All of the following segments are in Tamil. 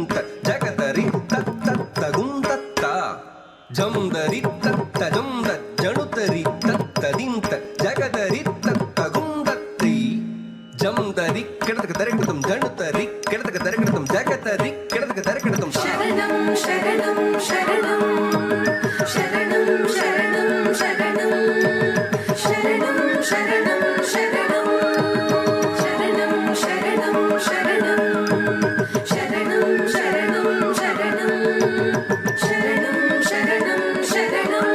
ತದಿಂತ ಜಗತರಿ ತತ್ತಗುಂ ತತ್ತ ಜಂದರಿ ತತ್ತ ಜಂದ ಜಣುತರಿ ತತ್ತದಿಂತ ಜಗದರಿ ತತ್ತಗುಂ ತತ್ತಿ ಜಂದರಿ ಕೆಡತಕ ತರಕಿಡತಂ ಜಣುತರಿ ಕೆಡತಕ ತರಕಿಡತಂ ಜಗತರಿ ಕೆಡತಕ ತರಕಿಡತಂ ಶರಣಂ ಶರಣಂ ಶರಣಂ ಶರಣಂ ಶರಣಂ ಶರಣಂ ಶರಣಂ ಶರಣಂ ಶರಣಂ ಶರಣಂ ಶರಣಂ ಶರಣಂ ಶರಣಂ ಶರಣಂ ಶರಣಂ ಶರಣಂ ಶರಣಂ ಶರಣಂ.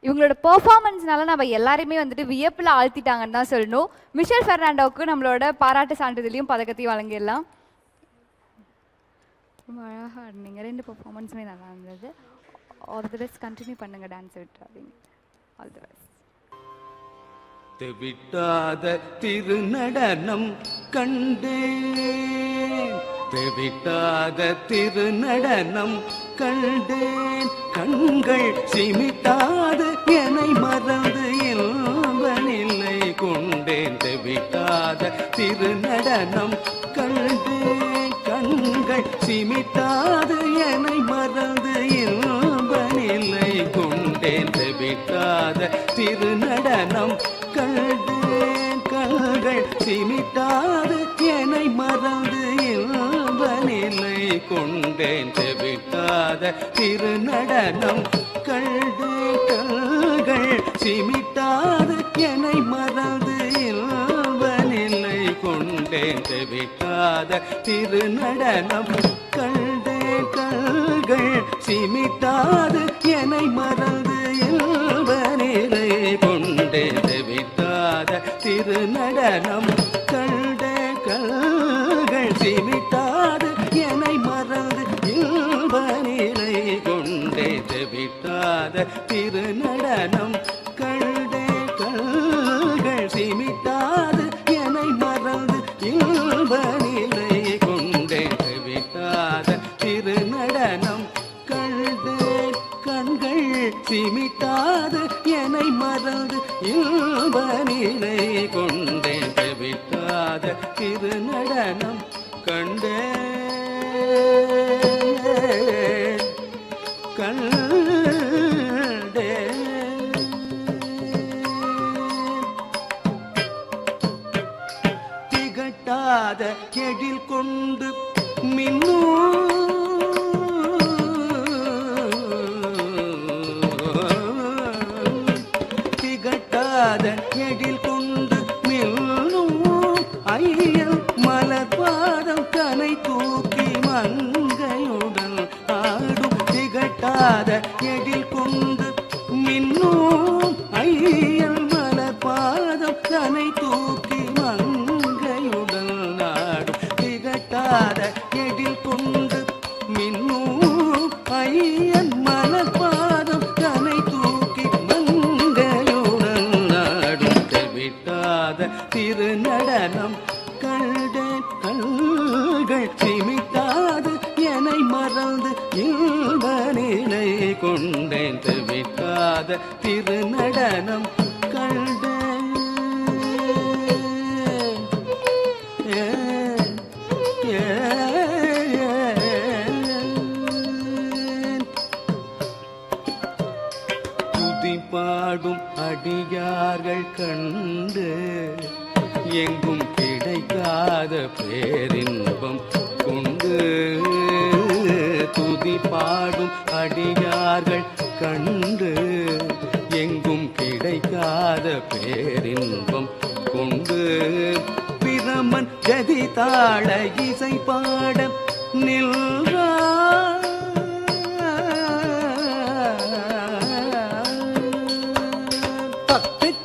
இவங்களோட பெர்ஃபார்மன்ஸ்னால நம்ம எல்லாருமே வந்துட்டு வியப்பில் ஆழ்த்திட்டாங்கன்னு தான் சொல்லணும். மிஷேல் ஃபெர்னாண்டோவுக்கு நம்மளோட பாராட்டு சான்றிதழையும் பதக்கத்தையும் வழங்கிடலாம். ரொம்ப அழகாக ஆடினீங்க. 2 பெர்ஃபார்மன்ஸுமே நல்லா இருந்தது. All the best. கண்டினியூ பண்ணுங்கள், டான்ஸை விட்டுறாதீங்க. All the best. தெவிட்டாத திருநடனம் கண்டேன், தெவிட்டாத திருநடனம் கண்டேன், கண்கள் சிமிட்டாது என்னை மறந்து இல்வனில்லை கொண்டேன். தெவிட்டாத திருநடனம் கண்டேன், கண்கள் சிமிட்டாது என்னை மறந்து இல்வனில்லை கொண்டேன். தெவிட்டாத திருநடனம் கண்டேன், கண்கள் சிமிட்டாது என்னை மறந்து இல்வனில்லை கொண்டேன். தெவிட்டாத திருநடனம் கண்டேன், கண்கள் சிமிட்டாது என்னை மறந்து இல்வனில்லை கொண்டேன். தெவிட்டாத திருநடனம் கண்டேன், கண்கள் சிமிட்டாது என்னை மறந்து இல்வனில்லை கொண்டேன். தெவிட்டாத திருநடனம் கண்டேன், கண்கள் சிமிட்டாது என்னை மறந்து இல்வனில்லை கொண்டேன். தெவிட்டாத திருநடனம் கண்டேன், கண்கள் சிமிட்டாது என்னை மறந்து இல்வனில்லை கொண்டேன். தெவிட்டாத திருநடனம் கண்டேன், கண்கள் சிமிட்டாது என்னை மறந்து இல்வனில்லை கொண்டேன். தெவிட்டாத திருநடனம் கண்டேன், கண்டேன். திகட்டாத எழில் கொண்டு மின்னும் திகட்டாத எழில் கொண்டு மின்னும் ஐயல் மலர்பாதம் தனை தூக்கி மங்கையுடன் ஆடும். திகட்டாத எழில் கொண்டு மின்னும் ஐயல் மலர்பாதம் தனை தூக்கி மங்கையுடன் ஆடும். திகட்டாத எழில் கொண்டு மின்னும் ஐயன் மலர்பாதம் தனை தூக்கி மங்கையுடன் ஆடும். தெவிட்டாத திருநடனம் கண்டேன், கண்கள் சிமிட்டாது என்னை மறந்து இல்வனில்லை கொண்டேன். தெவிட்டாத திருநடனம் கண்டேன். துதி பாடும் அடியார்கள் கண்டு எங்கும் கிடைக்காத பேரின்பம் கொண்டு. துதி பாடும் அடியார்கள் கண்டு எங்கும் கிடைக்காத பேரின்பம் கொண்டு. பிரமன் கதி தாழ இசை பாட நின்றார்.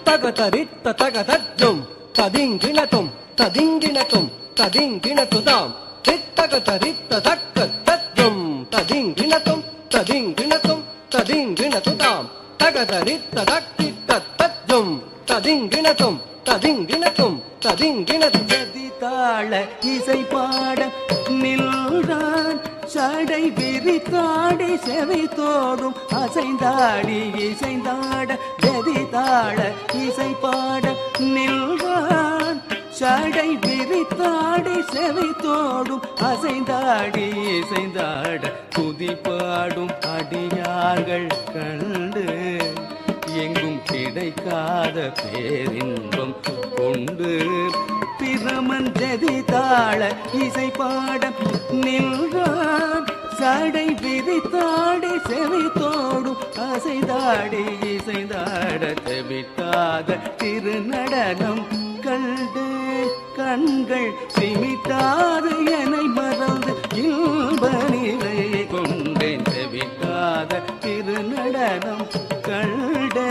தகதரித்த தகதஜும் ததிங்கிணத்தும் ததிங்கிணத்தும் ததிங்கிணத்துதாம். தித்தகதரித்த தக்கதஜும் ததிங்கிணத்தும் ததிங்கிணத்தும் ததிங்கிணத்துதாம். தகதரித்த தக்கித்தஜும் ததிங்கிணத்தும் ததிங்கிணத்தும் ததிங்கிணத்தும். கதி தாழ இசை பாட நின்றான் சடை விரித்தாடி செவி தோடும் அசைந்தாடி இசைந்தாட கதிதாட இசை பாட நின்றான் சடை விரித்தாடி செவி தோடும் அசைந்தாடி இசைந்தாட துதி பாடும் அடியார்கள் கண்டு எங்கும் கிடைக்காத பேரின்பம் கொண்டு பிரமன் ஜதிதாள இசை பாட நின்றான் சடை விரித்தாடி செவி தோடும் அசைந்தாடி இசைந்தாட தெவிட்டாத திருநடனம் கண்டு கண்கள் சிமிட்டாது என்னை மறந்து இன்ப நிலை கொண்டேன் தெவிட்டாத திருநடனம் கண்டே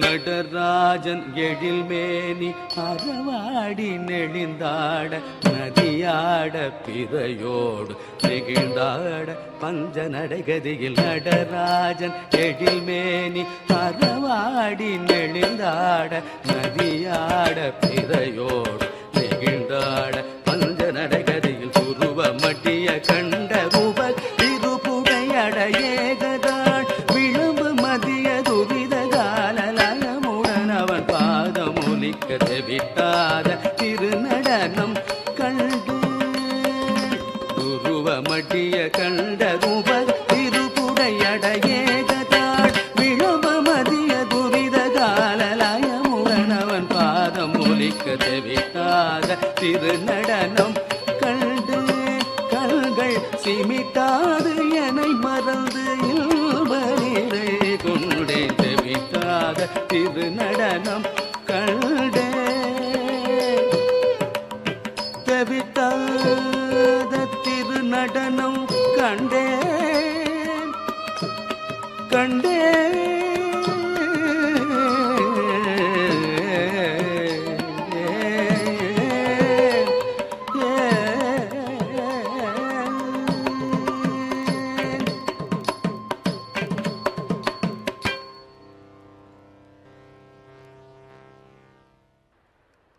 நடராஜன் எழில் மேனி அறவாடி நெளிந்தாட நதியாட பிறையோடு நெகிழ்ந்தாட பஞ்ச நடைகதியில் நடராஜன் எழில் மேனி அறவாடி நெளிந்தாட நதியாட பிறையோடு நெகிழ்ந்தாட பஞ்ச நடைகதியில் துருவ மட்டிய கண்ட ரூப திருப்புடையட ஏகதாள் விளம்பு மதிய துரித காலலயமுடன் அவன் பாதமொலிக்க தெவிட்டாத திருநடனம் கண்டு துருவ மட்டிய கண்ட ரூப திருப்புடையட ஏகதாள் விளம்பு மதிய துரித காலலயமுடன் அவன் பாதமொலிக்க தெவிட்டாத திருநடனம் கண்டு கண்கள் சிமிட்டாது என்னை மறந்து இன்ப நிலை கொண்டே தெவிட்டாத திருநடனம் கண்டே தெவிட்டாத திருநடனம் கண்டே கண்டே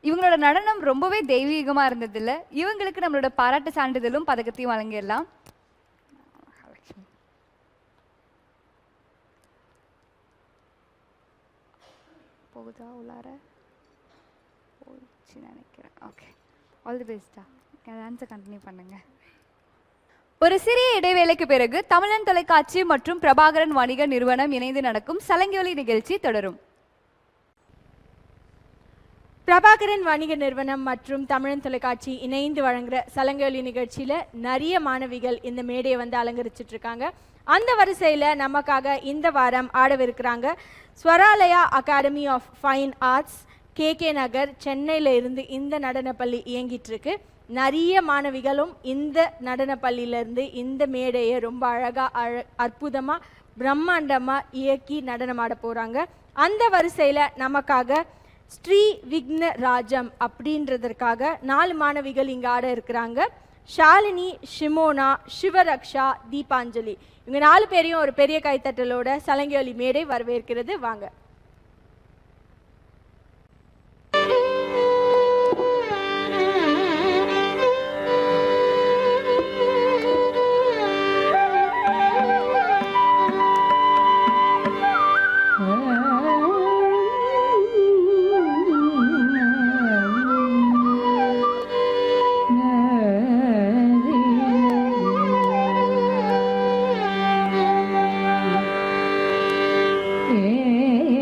இவங்களோட நடனம் ரொம்பவே தெய்வீகமா இருந்ததில்ல. இவங்களுக்கு நம்மளோட பாராட்டு சான்றிதழும் பதக்கத்தையும் வழங்கிடலாம். போகுதா உள்ளார போயிடுச்சு நினைக்கிறேன். ஓகே, ஆல் தி பெஸ்டா. டான்ஸை கண்டினியூ பண்ணுங்க. ஒரு சிறிய இடைவேளைக்கு பிறகு தமிழன் தொலைக்காட்சி மற்றும் பிரபாகரன் வணிக நிறுவனம் இணைந்து நடக்கும் சலங்கொலி நிகழ்ச்சி தொடரும். பிரபாகரன் வணிக நிறுவனம் மற்றும் தமிழன் தொலைக்காட்சி இணைந்து வழங்குற சலங்கொலி நிகழ்ச்சியில் நிறைய மாணவிகள் இந்த மேடையை வந்து அலங்கரிச்சிட்டு இருக்காங்க. அந்த வரிசையில் நமக்காக இந்த வாரம் ஆடவிருக்கிறாங்க Swaralaya academy of fine arts, KK Nagar, சென்னையில் இருந்து இந்த நடனப்பள்ளி இயங்கிட்டு இருக்கு. நிறைய மாணவிகளும் இந்த நடனப்பள்ளியிலேருந்து இந்த மேடையை ரொம்ப அழகாக அற்புதமாக பிரம்மாண்டமாக இயக்கி நடனமாட போகிறாங்க. அந்த வரிசையில் நமக்காக ஸ்ரீ விக்ன ராஜம் அப்படின்றதற்காக 4 மாணவிகள் இங்கே ஆட இருக்கிறாங்க. ஷாலினி, ஷிமோனா, சிவரக்ஷா, தீபாஞ்சலி. இவங்க 4 பேரையும் ஒரு பெரிய கைத்தட்டலோட சலங்கொலி மேடை வரவேற்கிறது. வாங்க. ஏ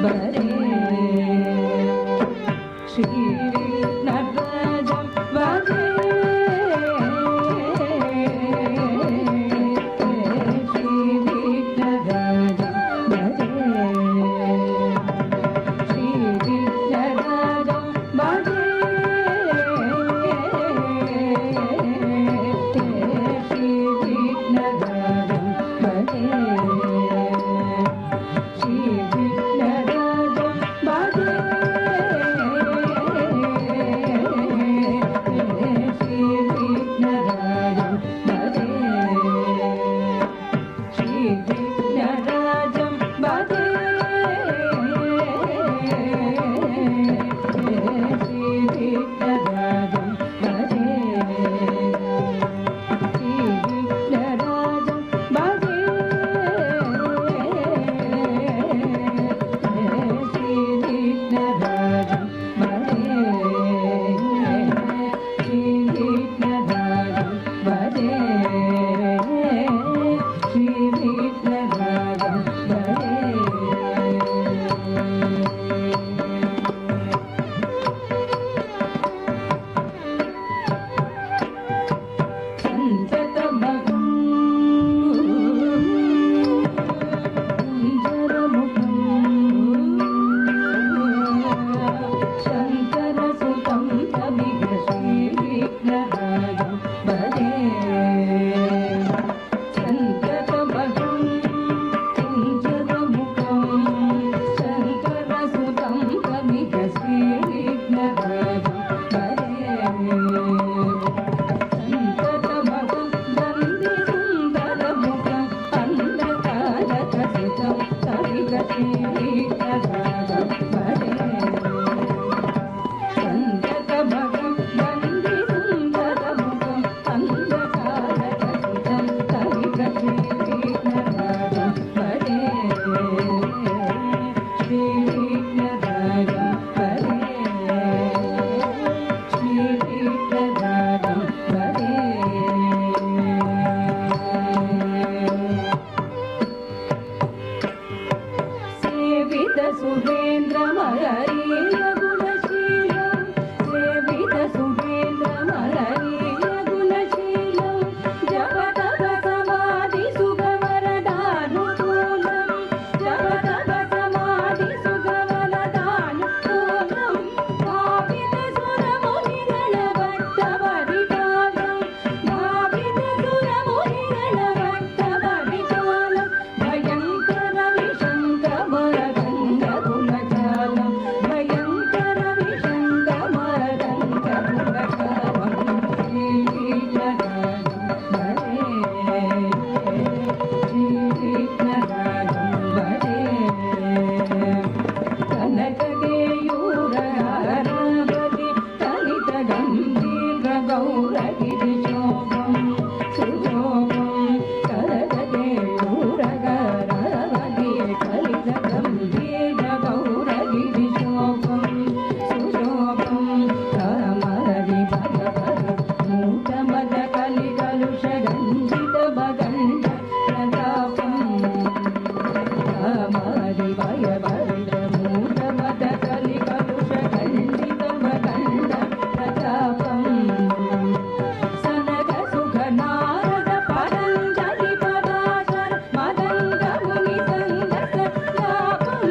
भजे श्री विघ्नराजं भजे श्री विघ्नराजं भजे श्री विघ्नराजं भजे श्री विघ्नराजं भजे श्री विघ्नराजं भजे श्री विघ्नराजं भजे श्री विघ्नराजं भजे श्री विघ्नराजं भजे श्री विघ्नराजं भजे श्री विघ्नराजं भजे श्री विघ्नराजं भजे श्री विघ्नराजं भजे सञ्चतमगं कुञ्जरमुखं शङ्करसुतं कविः श्रीविघ्नराजं भजे सञ्चतमगं कुञ्जरमुखं शङ्करसुतं कविः श्रीविघ्नराजं भजे संततमगं वन्दिसुन्दरमुखं अन्धकारकसितं कविगश्रीविघ्नराजं भजे संततमगं वन्दिसुन्दरमुखं अन्धकारकसितं कविगश्रीविघ्नराजं भजे श्रीविघ्नराजं भजे श्रीविघ्नराजं भजे सेवित सुरेन्द्रमलरीय गुणशीलं सेवित सुरेन्द्रमलरीय गुणशीलं जपतप समाधि सुखवरदानुकूलं जपतप समाधि सुखवरदानुकूलं भावित सुरमुनिगणभट्टपरिपालं भावित सुरमुनिगणभट्टपरिपालं भयङ्कर विशङ्कमरगङ्गकुलजालं भयङ्कर विशङ्कमरगङ्गकुलजालं श्रीविघ्नराजं भजे श्रीविघ्नराजं भजे कनककेयूरहारावति कलितगम्भीरगौरगिरिशोभं सुशोभं कनककेयूरहारावति कलितगम्भीरगौरगिरिशोभं सुशोभं कामहरिभयभर मूकमदकलिकलुषगञ्जितभगण्ड प्रतापं कामहरिभयभरमूकमदकलिकलुषगञ्जितभगण्ड प्रतापं सनकसुखनारद पतञ्जलि पराशर मदङ्गमुनिसङ्गसल्लापं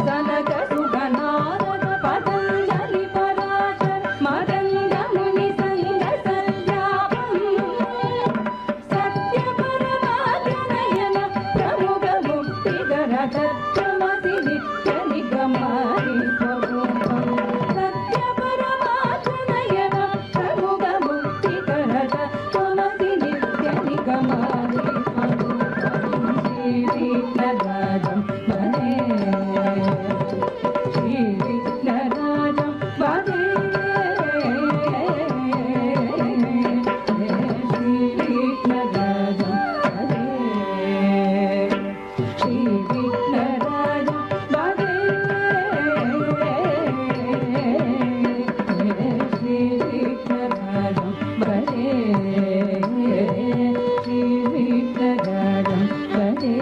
सनकसुखनारद पतञ्जलि पराशर मदङ्गमुनिसङ्गसल्लापं सत्यपरमात्मनयन प्रमुखमुक्तिकर तत्त्वमसि नित्यनिगमादि स्वरूपं सत्यपरमात्मनयन प्रमुखमुक्तिकर तत्त्वमसि नित्यनिगमादि स्वरूपं श्रीविघ्नराजं भजे श्रीविघ्नराजं भजे श्रीविघ्नराजं भजे श्रीविघ्नराजं भजे श्रीविघ्नराजं भजे श्रीविघ्नराजं भजे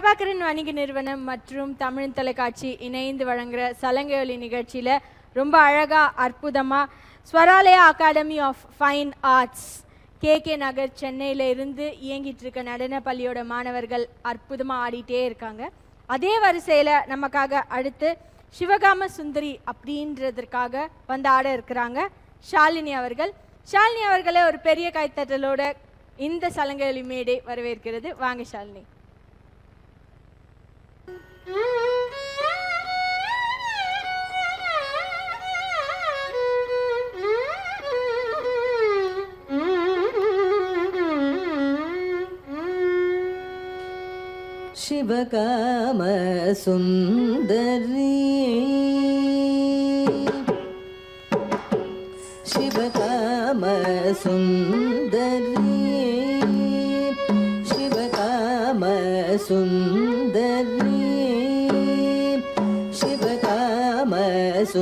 பிரபாகரன் வணிக நிறுவனம் மற்றும் தமிழ் தொலைக்காட்சி இணைந்து வழங்குகிற சலங்கை நிகழ்ச்சியில் ரொம்ப அழகாக அற்புதமாக Swaralaya academy of fine arts K Nagar சென்னையில் இருந்து இயங்கிட்டு இருக்க நடன பள்ளியோட மாணவர்கள் அற்புதமாக ஆடிட்டே இருக்காங்க. அதே வரிசையில் நமக்காக அடுத்து சிவகாம சுந்தரி அப்படின்றதற்காக வந்து ஆட இருக்கிறாங்க ஷாலினி அவர்கள். ஷாலினி அவர்களை ஒரு பெரிய கைத்தட்டலோட இந்த சலங்கை மேடை வரவேற்கிறது. வாங்க ஷாலினி. शिवकाम सुंदरी शिवकाम सुंदरी शिवकाम सुंदरी शिवकाम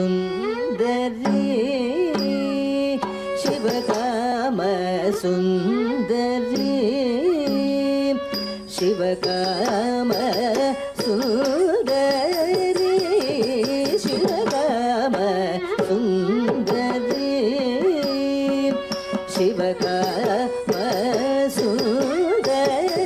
सुंदरी शिवकाम सुंदरी शिवकाम सुंदरी शिवकाम सुंदरी शिवकाम सुंदरी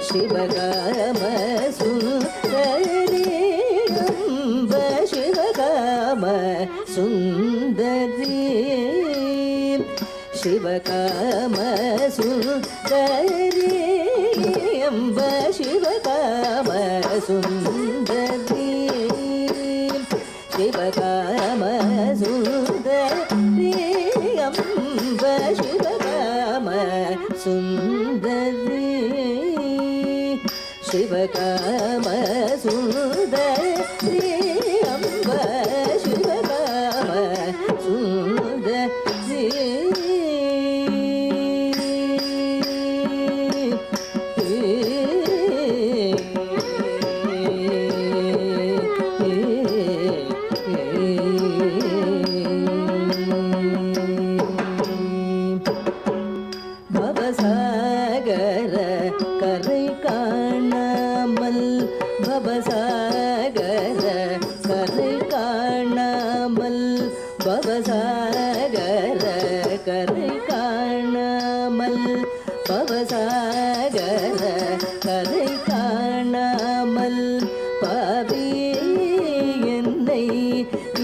शिवकाम सुंदरी शिवकाम सुंदरी अम्ब शिवकाम सुंदरी शिवकाम सुंदरी अम्ब शिवकाम सुंदरी शिवकाम सुंदरी अम्ब शिवकाम सुंदरी शिवकाम सुंदरी अम्ब शिवकाम सुंदरी भवसागर करै काणामल भवसागर करै काणामल भवसागर करै काणामल भवसागर करै काणामल पावी என்னை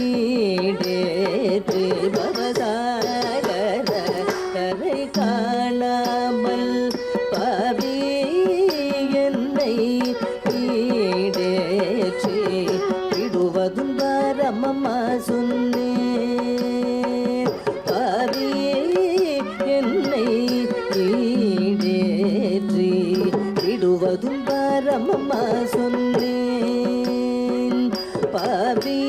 ஈடேற்று भवसागर கரை காணாமல் பாவி என்னை ஈடேற்றி விடுவதும் வாரமம்மா சொன்னேன் பாவி என்னை ஈடேற்றி விடுவதும் வாரமம்மா சொன்னேன் பாவி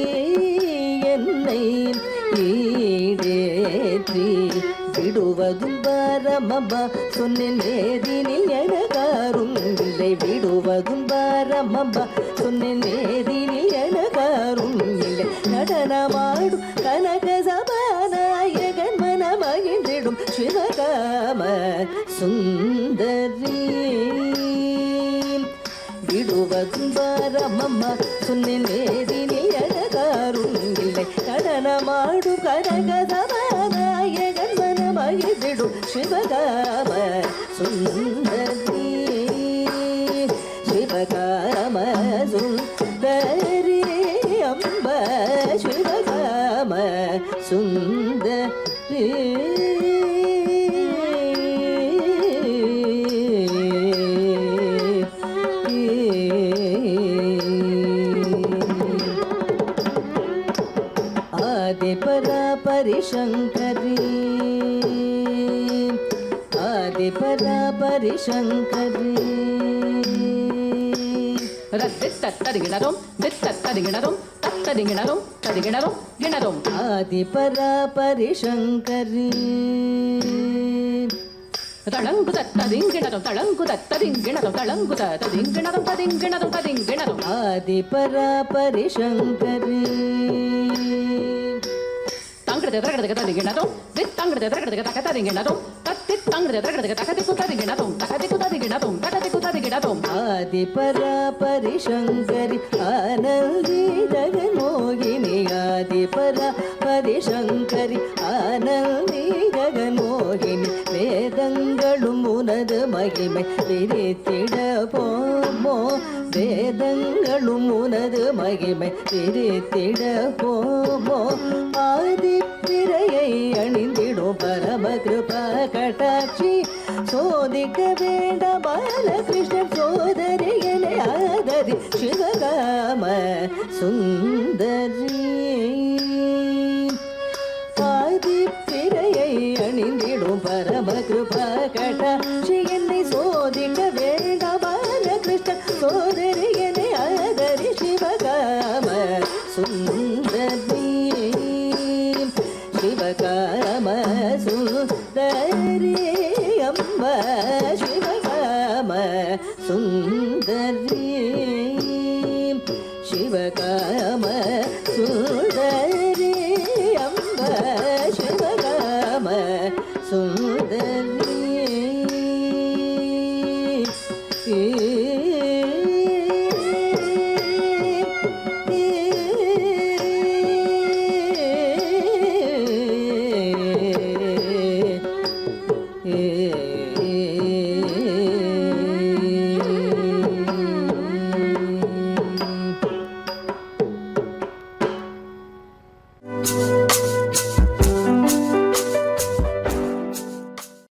என்னை ஈடேற்றி விடுவதும் வாரமம்மா சொன்னேன் நேரினில் எனக்காரும் இல்லை விடுவதும் வாரமம்மா சொன்னேன் நேரினில் எனக்காரும் இல்லை நடனமாடும் கனக சபாநாயகன் மனமகிழ்ந்திடும் சிவகாம சுந்தரி விடுவதும் வாரமம்மா சொன்னேன் நேரினில் எனக்காரும் இல்லை நடனமாடும் கனக சபாநாயகன் மனமகிழ்ந்திடும் சிவகாம சுந்தரி சிவகாம சுந்தரி அம்ப சிவகாம சுந்தரி आदिपरापरि शंकरी आदिपरापरि शंकरी आदिपरापरि शंकरी தளங்கு தத்ததிங்கிணதும் தளங்கு தத்ததிங்கிணதும் தளங்கு தத்ததிங்கிணதும் ததிங்கிணதும் ஆதிபராபரி சங்கரி தித்தங்கடத தரகடத ததிங்கிணதும் தித்தங்கடத தரகடத தகததிங்கிணதும் தத்தித்தங்கடத தரகடத தகதிக்கு ததிங்கிணதும் தகதிக்கு ததிங்கிணதும் தகதிக்கு ததிங்கிணதும் ஆதி பராபரி சங்கரி ஆனந்தி ஜெகன்மோகினி ஆதி பராபரி சங்கரி ஆனந்தி ஜெகன்மோகினி வேதங்களும் உனது மகிமை விரித்திட போமோ வேதங்களும் உனது மகிமை விரித்திட போமோ ஆதி பிறையை அணிந்திடும் பரம கிருபா கட்டாட்சி சோதிக்க வேண்ட பாலகிருஷ்ணன் சோதரியனை ஆதரி சிவகாம சுந்தரி ஆதி பிறையை அணிந்திடும் பரம கிருபா கட்டாட்சி என்னை சோதிக்க வேண்ட பாலகிருஷ்ணன் சோதரியனை ஆதரி சிவகாம சுந்தரி சிவகாம சுந்தரி அம்மா சிவகாம சுந்தரி சிவகாம